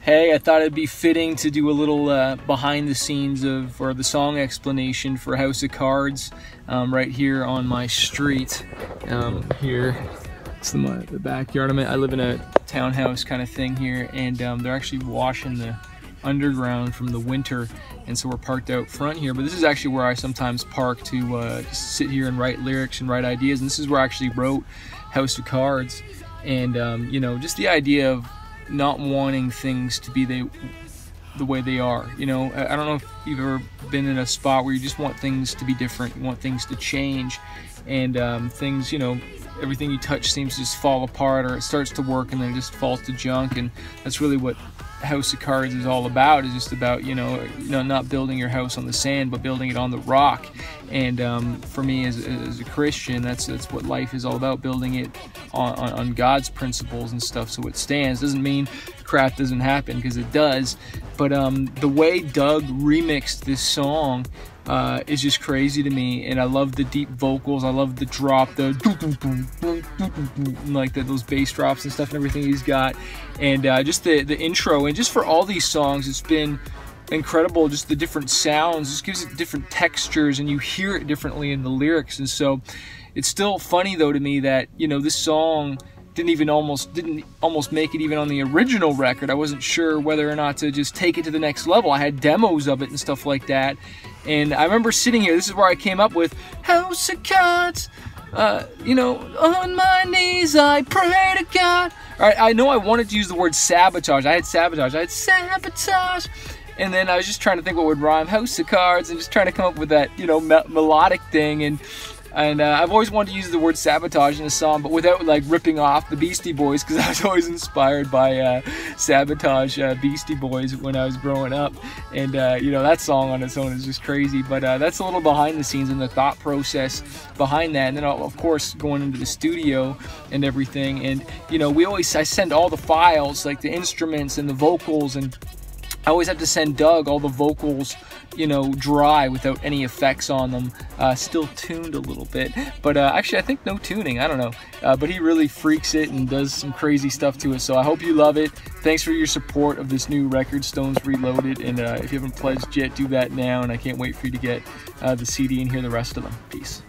Hey, I thought it'd be fitting to do a little behind the scenes of, or the song explanation for House of Cards right here on my street. Here, it's the backyard. I live in a townhouse kind of thing here, and they're actually washing the underground from the winter, and so we're parked out front here. But this is actually where I sometimes park to just sit here and write lyrics and write ideas, and this is where I actually wrote House of Cards. And you know, just the idea of not wanting things to be the way they are. You know, I don't know if you've ever been in a spot where you just want things to be different, you want things to change, and things, you know, everything you touch seems to just fall apart, or it starts to work and then it just falls to junk. And that's really what House of Cards is all about. Is just about, you know, not building your house on the sand, but building it on the rock. And for me as a Christian, that's what life is all about, building it on God's principles and stuff, so it stands. Doesn't mean crap doesn't happen, because it does. But the way Doug remixed this song is just crazy to me, and I love the deep vocals. I love the drop, the like those bass drops and stuff, and everything he's got, and just the intro. And just for all these songs, it's been incredible. Just the different sounds just gives it different textures, and you hear it differently in the lyrics. And so it's still funny though to me that, you know, this song didn't almost make it even on the original record. I wasn't sure whether or not to just take it to the next level. I had demos of it and stuff like that, and I remember sitting here. This is where I came up with House of Cards. You know, on my knees I pray to God. All right, I know I wanted to use the word sabotage. I had sabotage, and then I was just trying to think what would rhyme. House of Cards, and just trying to come up with that, you know, melodic thing. And I've always wanted to use the word sabotage in a song, but without like ripping off the Beastie Boys, because I was always inspired by Sabotage, Beastie Boys when I was growing up. And you know, that song on its own is just crazy. But that's a little behind the scenes and the thought process behind that. And then of course going into the studio and everything. And you know, I send all the files, like the instruments and the vocals, and I always have to send Doug all the vocals, you know, dry without any effects on them, still tuned a little bit, but actually I think no tuning, I don't know, but he really freaks it and does some crazy stuff to it. So I hope you love it. Thanks for your support of this new record, Stones Reloaded, and if you haven't pledged yet, do that now, and I can't wait for you to get the CD and hear the rest of them. Peace.